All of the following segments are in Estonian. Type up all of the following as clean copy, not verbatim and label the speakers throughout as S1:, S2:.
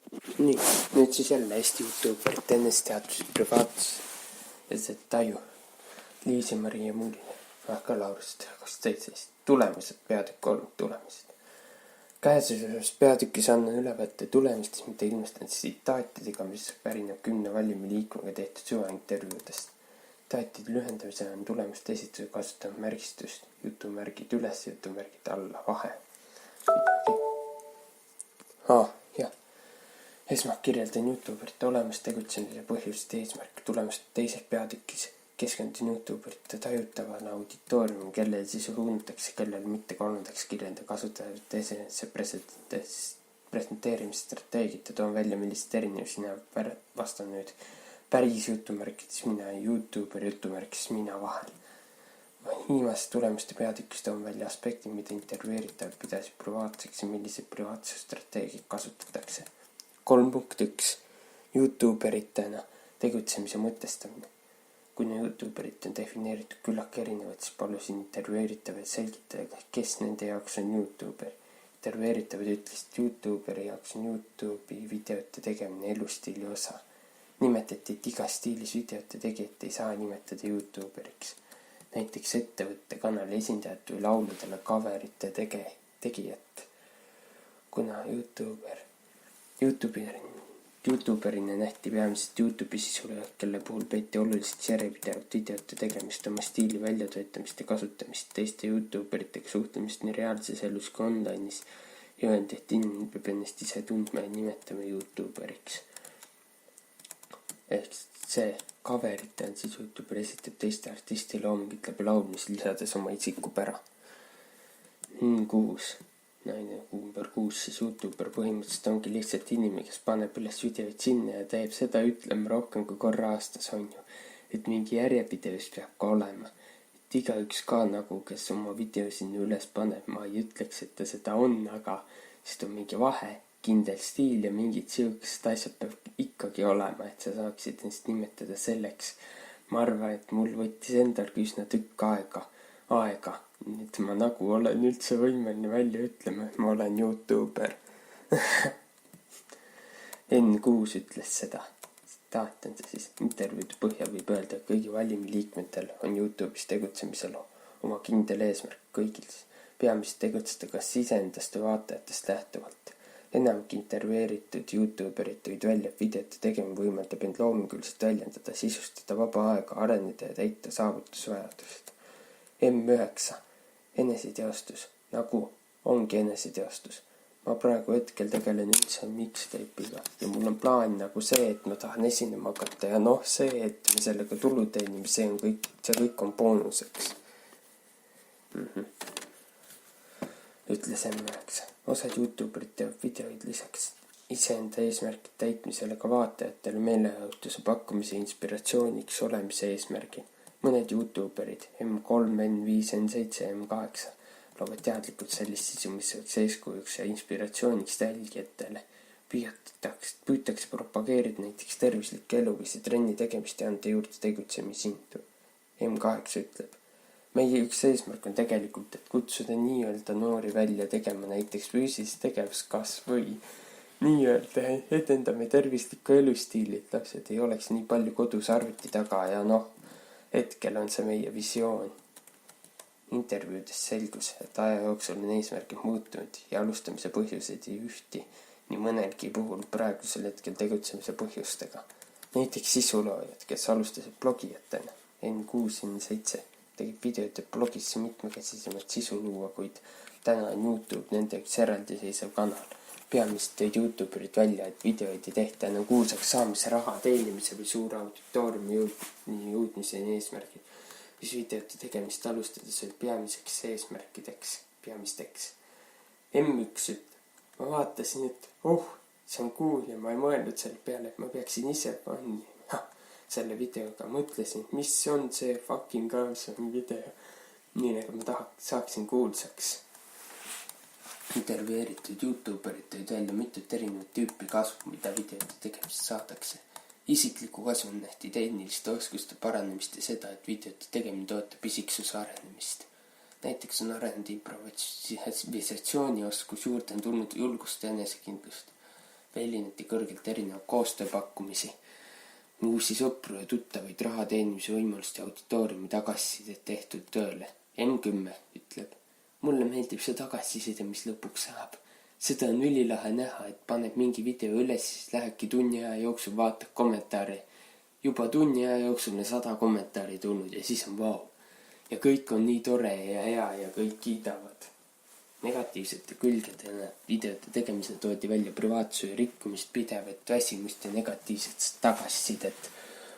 S1: Nii, nüüd siis jälle Eesti YouTuberit eneseteadvuse privaatus ja see taju. Liisi-Maria Mulline, ka Laurist 2017. Tulemused, peatükk 3 tulemused. Käesolevas peatükis annan ülevaate tulemustest, mida ilmestan tsitaatidega, mis pärineb 10 valimi liikmega tehtud süvaintervjuudest. Tsitaatide lühendamisel on tulemuste esituse kasutanud märgistust, jutumärgid üles, jutumärgid alla, vahe. Jah. Esmalt kirjeldan YouTuberite olemust, tegutsemise põhjust ja eesmärk. Tulemust teises peatükis keskendun YouTuberite tajutavana auditooriumi, kellel sisu suunatakse, kellel mitte. Kolmandaks kirjeldan kasutajate esenesse presenteerimisstrateegiat ja toon välja, millist erinevusi näeb vastan nüüd päris jutumärkides mina ja YouTuber jutumärkides mina vahel. Viimast tulemuste peatükis toon välja aspekti, mida intervjueeritav pidasid privaatseks ja milliseid privaatsusstrateegiaid kasutatakse. 3.1. YouTuberitena tegutsemise mõtestamine. Kuna YouTuberit on defineeritud küllak erinevad, siis palusin intervjueeritavaid selgitada, kes nende jaoks on YouTuber. Intervjueeritavad ütlesid, YouTuberi jaoks on YouTube'i videote tegemine elustiili osa. Nimetati, et igas stiilis videote tegijat ei saa nimetada YouTuberiks. Näiteks ettevõtte kanali esindajat või lauludele coverite tegijat. Kuna YouTuberina nähti peamiselt YouTube'i sisule, kelle puhul peeti oluliselt järjepidevat videote tegemist, oma stiili väljatöötamist ja kasutamist, teiste YouTuberitega suhtlemist nii reaalses elus kui online'is ja öeldi, et inimene peab ennast ise tundma ja nimetama YouTuberiks. Ehk see coverite on siis YouTuber esitab teiste artisti loomingit läbi laulmis, lisades oma isikupära. 6. Number 6, siis YouTuber põhimõtteliselt ongi lihtsalt inimene, kes paneb üles videoid sinna ja teeb seda ütlema rohkem kui korra aastas, on ju. Et mingi järjepidevus peab ka olema. Et igaüks ka nagu, kes oma video sinna üles paneb, ma ei ütleks, et ta seda on, aga sest on mingi vahe, kindel stiil ja mingid siuksed asjad peab ikkagi olema, et sa saaksid ennast nimetada selleks. Ma arvan, et mul võttis endalgi üsna tükk aega. Et ma nagu olen üldse võimeline välja ütlema, et ma olen YouTuber. N6 ütles seda. Tsitaat on see siis. Intervjuude põhjal võib öelda, et kõigi valimi liikmetel on YouTube'is tegutsemisel oma kindel eesmärk kõigil. Peamiselt tegutseda kas iseendast või vaatajatest lähtuvalt. Enamik intervjueeritud YouTuberit tõid välja, et videote tegemine võimaldab end loominguliselt väljendada, sisustada vaba aega, areneda ja täita saavutusvajadust. M9. Eneseteostus. Nagu ongi eneseteostus. Ma praegu hetkel tegelen üldse mixtape'iga ja mul on plaan nagu see, et ma tahan esinema hakata ja see, et me sellega tulu teenime, see kõik on boonuseks. Ütles M9. Osad YouTuberid teevad videoid lisaks iseenda eesmärkide täitmisele ka vaatajatele meelelahutuse pakkumise inspiratsiooniks olemise eesmärgil. Mõned YouTuberid M3, N5, N7 ja M8 loovad teadlikult sellist sisu, mis võiks eeskujuks ja inspiratsiooniks jälgijatele. Püütakse propageerida näiteks tervislikke eluviisi trenni tegemist ja anda juurde tegutsemisindu. M8 ütleb. Meie üks eesmärk on tegelikult, et kutsuda nii-öelda noori välja tegema näiteks füüsilist tegevuskasv või nii-öelda edendame tervislikku elustiili, et lapsed ei oleks nii palju kodus arvuti taga ja hetkel on see meie visioon. Intervjuudes selgus, et aja jooksul on eesmärgid muutunud ja alustamise põhjused ei ühti nii mõnelgi puhul praegusel hetkel tegutsemise põhjustega. Näiteks sisuloojad, kes alustasid blogijatena, N6, N7 tegid videod ja blogisse mitmekesisemat sisu luua, kuid täna on YouTube nende üks eraldiseisev kanal. Peamiselt tõid YouTuberid välja, et videoid ei tehta enam kuulsaks saamise, raha teenimise või suure auditooriumi jõudmiseni eesmärgid, mis videote tegemist alustades oli peamisteks. M1 ütleb, ma vaatasin, et see on cool ja ma ei mõelnud selle peale, et ma peaksin ise selle videoga. Mõtlesin, mis on see fucking awesome video, nii nagu ma saaksin kuulsaks. Intervjueeritud YouTuberid tõid välja mitut erinevat tüüpi kasvu, mida videote tegemist saadakse. Isikliku kasvu nähti tehniliste oskuste paranemist ja seda, et videote tegemine toetab isiksuse arenemist. Näiteks on arenenud improvisatsioonioskus, juurde on tulnud julgust ja enesekindlust. meelineti kõrgelt erinevaid koostööpakkumisi, uusi sõpru ja tuttavaid, raha teenimise võimalust ja auditooriumi tagasisidet tehtud tööle. M10 ütleb: mulle meeldib see tagasiside, mis lõpuks saab. Seda on ülilahe näha, et paneb mingi video üles, siis lähebki tunni aja jooksul, vaatab kommentaare. Juba tunni aja jooksul on 100 kommentaari tulnud ja siis on vau. Ja kõik on nii tore ja hea ja kõik kiidavad. Negatiivsete külgedena videote tegemisel toodi välja privaatsuse rikkumist, pidevat väsimust ja negatiivset tagasisidet.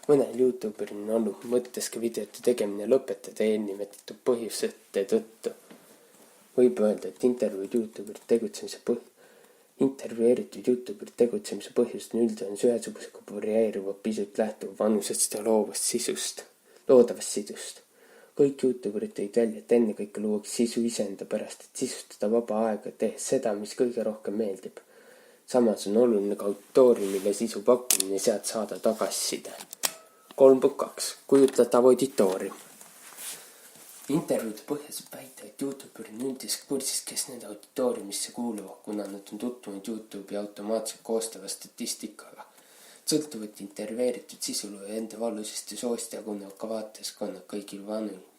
S1: Mõnel YouTuberil on olnud mõttes ka videote tegemine lõpetada eelnimetatud põhjusete tõttu. Võib öelda, et intervjueeritud YouTuberid tegutsemise põhjust on üldse ühesugusega varieeruva, pisut lähtuv vanusest ja loodavast sidust. Kõik YouTuberid tõid välja, et ennekõike luuakse sisu iseenda pärast, et sisustada vaba aega, tehes seda, mis kõige rohkem meeldib. Samas on oluline ka auditooriumile sisu pakkumine ja sealt saada tagasiside. 3.2. Kujutatav auditoorium. Intervjuude põhjas väita, et YouTuber on üldiselt kursis, kes nende auditooriumisse kuuluvad, kuna nad on tutvunud YouTube'i automaatselt koostava statistikaga. Sõltuvalt intervjueeritud sisulooja enda valusest ja soost jagunevad ka vaatajaskonnad kõigil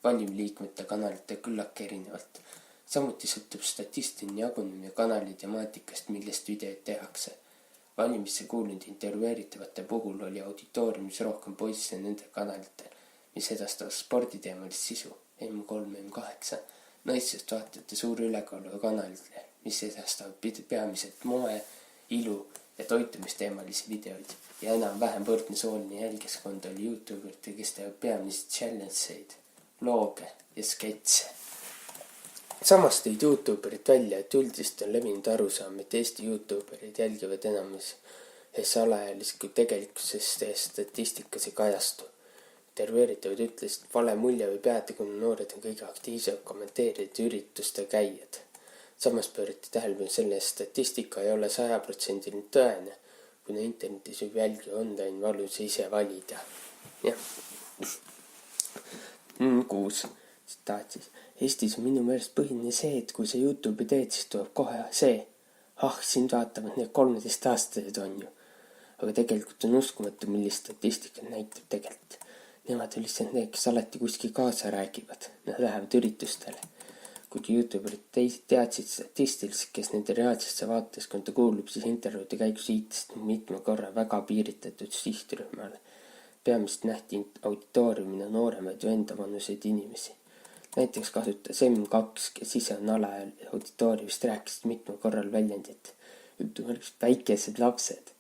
S1: valimliikmete kanalite küllak erinevalt. Samuti sõltub statistiline jagunemine kanali temaatikast, millest videoid tehakse. Valimisse kuulunud intervjueeritavate puhul oli auditooriumis rohkem poisse nende kanalitel, mis edastavad sporditeemalist sisu. M3, M8, naissest vaatajate suur ülekaalu kanalile, mis edastavad peamiselt moe, ilu ja toitumisteemalisi videoid ja enam-vähem võrdne sooline jälgijaskond oli YouTuberite, kes teevad peamiselt challenge'eid, looge ja sketse. Samas tõid YouTuberid välja, et üldiselt on levinud arusaam, et Eesti YouTuberid jälgivad enamus alaealist, kui tegelikkuses statistikas ei kajastu. Intervjueeritavad ütlesid, et vale mulje võib jääda, kuna noored on kõige aktiivsed kommenteerijad ja ürituste käijad. Samas pöörati tähelepanu selle statistika ei ole 100% tõene, kuna internetis võib jälgija online valuse ise valida. Jah. 6. Eestis on minu meelest põhiline see, et kui sa YouTube'i teed, siis tuleb kohe see. Sind vaatavad need 13-aastased on ju. Aga tegelikult on uskumatu, millist statistikat näitab tegelikult. Nemad on lihtsalt need, kes alati kuskil kaasa räägivad. Nad lähevad üritustele. Kui YouTuberid teadsid statistiliselt, kes nende reaalsesse vaateskonda kuulub, siis intervjuude käigus viitasid mitme korra väga piiritatud sihtrühmale. Peamiselt nähti auditooriumina nooremaid või endavanuseid inimesi. Näiteks kasutas M2, kes ise on alaealine auditooriumist, rääkisid mitme korral väljendit. Väikesed lapsed.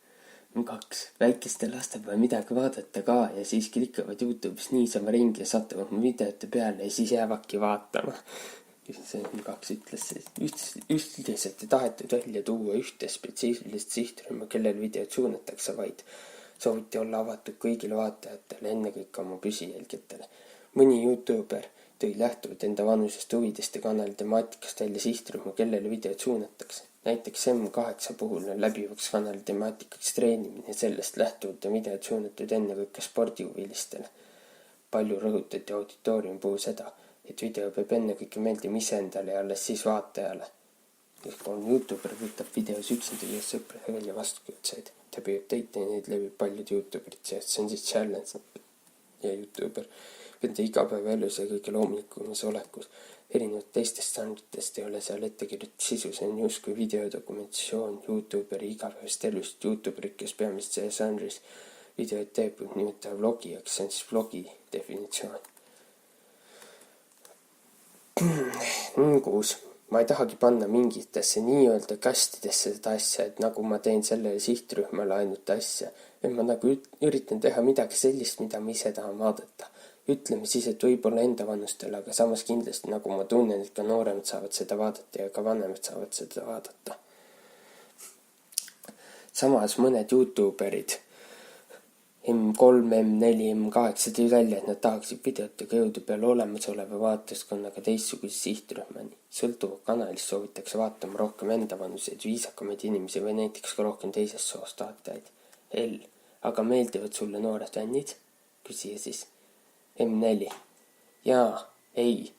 S1: M2. Väikeste lastel vaja midagi vaadata ka ja siis klikavad YouTube'is niisama ringi ja satuvad mu videote peale ja siis jäävadki vaatama. See M2 ütles, üldiselt ei tahetud välja tuua ühte spetsiifilist sihtrühma, kellel videod suunatakse, vaid sooviti olla avatud kõigile vaatajatele, ennekõike oma püsijälgijatele. Mõni YouTuber tõi lähtuvalt enda vanusest, huvidest ja kanali temaatikast välja sihtrühma, kellele videod suunatakse. Näiteks M8 puhul on läbivaks kanali temaatikaks treenimine ja sellest lähtuvalt on videod suunatud ennekõike spordihuvilistele. Palju rõhutati auditooriumi puhul seda, et video peab ennekõike meeldima iseendale ja alles siis vaatajale. Kui YouTuber võtab videos üksinda ja sõpradega välja vastukutseid, ta püüab täita ja neid levib paljud YouTuberid, see on siis challenge ja YouTuber. Enda igapäevaelus ja kõige loomulikumas olekus. Erinevalt teistest žanritest ei ole seal ettekirjutud sisu, see on justkui videodokumentatsioon YouTuberi igapäevast elust. YouTuberid, kes peamiselt selles žanris videoid teeb, nimetab vlogijaks, see on siis vlogi definitsioon. 6. Ma ei tahagi panna mingitesse nii-öelda kastidesse seda asja, et nagu ma teen sellele sihtrühmale ainult asja. Et ma nagu üritan teha midagi sellist, mida ma ise tahan vaadata. Ütleme siis, et võib-olla enda vanustele, aga samas kindlasti nagu ma tunnen, et ka nooremad saavad seda vaadata ja ka vanemad saavad seda vaadata. Samas mõned YouTuberid M3, M4, M8 tõi välja, et nad tahaksid videotega jõuda peale olemasoleva vaatajaskonnaga teistsuguse sihtrühmani. Sõltuvalt kanalist soovitakse vaatama rohkem enda vanuseid, viisakamaid inimesi või näiteks ka rohkem teisest soost vaatajaid. L. Aga meeldivad sulle noored fännid? Küsija siis. M4. Jaa, ei.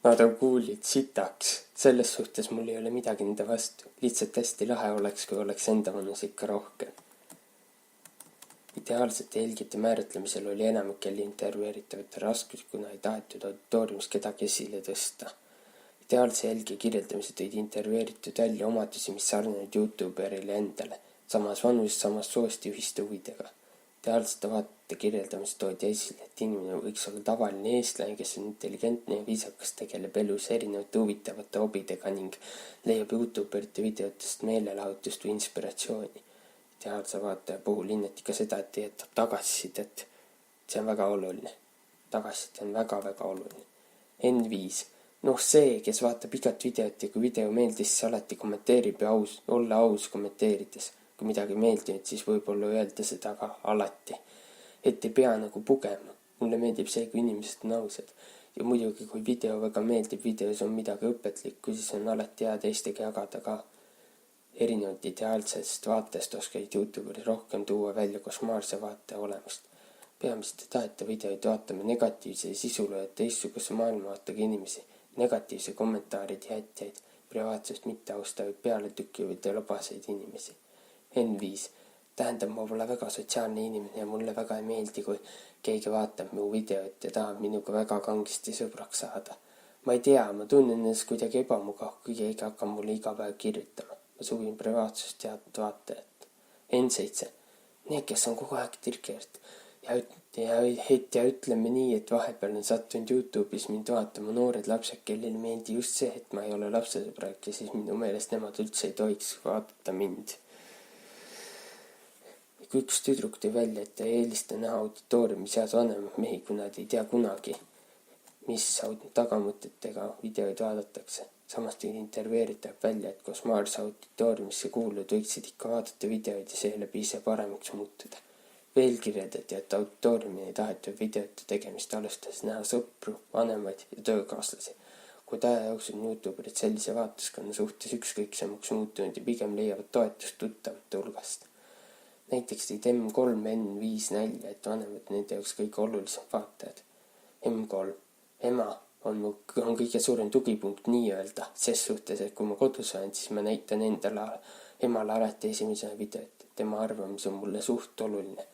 S1: Nad on cool'id sitaks, selles suhtes mul ei ole midagi nende vastu, lihtsalt hästi lahe oleks, kui oleks enda vanus ikka rohkem. Ideaalsete jälgijate määratlemisel oli enamikel intervjueeritavate raskus, kuna ei tahetud auditooriumis kedagi esile tõsta. Ideaalse jälgija kirjeldamise tõid intervjueeritud välja omadusi, mis sarnaneid YouTuberile endale, samas vanusest, samas soost ja ühiste huvidega. Ideaalsete vaatete kirjeldamist toodi esile, et inimene võiks olla tavaline eestlane, kes on intelligentne ja viisakas, tegeleb elus erinevate huvitavate hobidega ning leiab YouTuberite videotest meelelahutust või inspiratsiooni. Ideaalse vaataja puhul hinnati ka seda, et jätab tagasisidet. See on väga oluline. Tagasiside on väga-väga oluline. N5. See, kes vaatab igat videot ja kui video meeldis, siis alati kommenteerib ja olla aus kommenteerides. Kui midagi meeldinud, siis võib-olla öelda seda ka alati. Et ei pea nagu pugema. Mulle meeldib see, kui inimesed on ausad. Ja muidugi, kui video väga meeldib, videos on midagi õpetlikku, siis on alati hea teistega jagada ka. Erinevalt ideaalsest vaatest oskaid YouTuberid rohkem tuua välja košmaarse vaataja olemust. Peamiselt ei taheta videoid vaatama negatiivse ja sisule ja teistsuguse maailmavaatega inimesi, negatiivse kommentaarid ja jätjaid, privaatsust mitte austavaid pealetükkivaid ja labaseid inimesi. N5. Tähendab, ma pole väga sotsiaalne inimene ja mulle väga ei meeldi, kui keegi vaatab mu videot ja tahab minuga väga kangesti sõbraks saada. Ma ei tea, ma tunnen ennast kuidagi ebamugav, kui keegi hakkab mulle iga päev kirjutama. Ma suvin privaatsust teatud vaatajat. N7. Need, kes on kogu aeg tirkert ja ütleme nii, et vahepeal on sattunud YouTube'is mind vaatama noored lapsed, kellele meeldi just see, et ma ei ole lapsesõbrak ja siis minu meelest nemad üldse ei tohiks vaadata mind. Kui üks tüdruk tõi välja, et ta ei eelista näha auditooriumi seas vanemad mehi, kui nad ei tea kunagi, mis tagamõtetega videoid vaadatakse. Samas tõi intervjueeritab välja, et košmaarse auditooriumisse kuulud võiksid ikka vaadata videoid ja seeläbi ise paremaks muutuda. Veel kirjeldati, et auditooriumi ei tahetud videote tegemist alustades näha sõpru, vanemaid ja töökaaslasi. Kuid aja jooksul on YouTuberid sellise vaatuskonna suhtes ükskõiksemaks muutunud ja pigem leiavad toetust tuttavate hulgast. Näiteks tõid M3 N5 nälja, et vanemad nende jaoks kõige olulisem vaatajad. M3. Ema on kõige suurem tugipunkt nii-öelda, ses suhtes, et kui ma kodus olen, siis ma näitan emale alati esimesena videot. Tema arvamus on mulle suht oluline.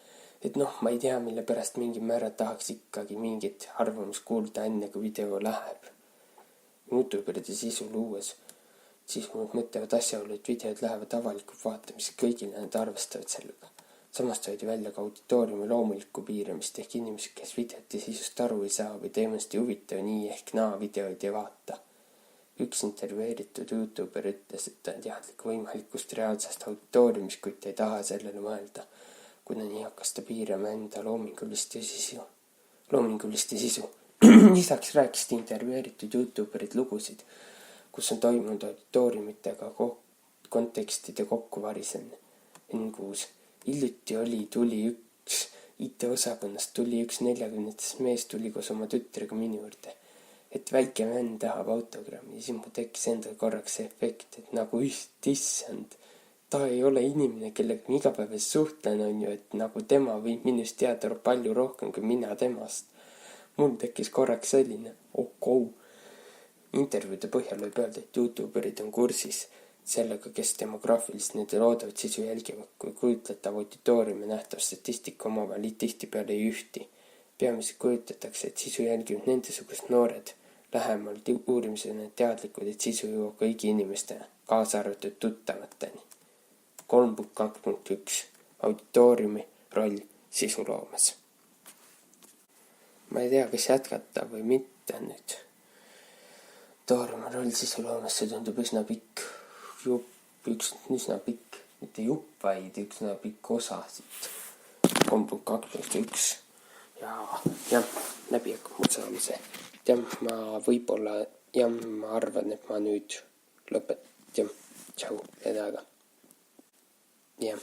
S1: Et ma ei tea, mille pärast mingi määrad tahaks ikkagi mingit arvamust kuulda enne, kui video läheb. YouTuberide sisu luues. Siis kui nad mõtlevad asjaolu, et videod lähevad avalikult vaatamiseks kõigile, nad arvestavad sellega. Samas toodi välja ka auditooriumi loomulikku piiramist ehk inimesed, kes videote sisust aru ei saa või teemast ei huvita nii ehk naa videoid ei vaata. Üks intervjueeritud YouTuber ütles, et ta on teadlik võimalikust reaalsest auditooriumist, kuid ei taha sellele mõelda, kuna nii hakkas ta piirama enda loominguliste sisu. Lisaks rääkisid intervjueeritud YouTuberid lugusid, kus on toimunud auditooriumitega kontekstide kokkuvarisemine. N6. Hiljuti tuli üks IT-osakonnast, tuli üks 40-aastast mees tuli koos oma tütrega minu juurde, et väike vend tahab autogrammi ja siis mul tekkis endal korraks see efekt, et nagu issand, ta ei ole inimene, kellega ma igapäevaselt suhtlen, on ju, et nagu tema võib minust teada palju rohkem kui mina temast. Mul tekkis korraks selline, Intervjuude põhjal võib öelda, et YouTuberid on kursis sellega, kes demograafiliselt nende loodavat sisu jälgivad, kui kujutletav auditooriumi nähtav statistika omavahel tihtipeale ei ühti. Peamiselt kujutletakse, et sisu jälgivad nendesugused noored. Lähemalt uurimisel on teadlikud, et sisu jõuab kõigi inimestena, kaasa arvatud tuttavateni. 3.2.1. Auditooriumi roll sisuloomes. Ma ei tea, kas jätkata või mitte nüüd. Auditooriumi roll sisuloomes, see tundub üsna pikk. Üsna pikk, mitte jupp, vaid üsna pikk osa siit. 3.2.1. Ja läbi hakkab mul saamise. Ma arvan, et ma nüüd lõpetan. Tšau, head aega. Jah.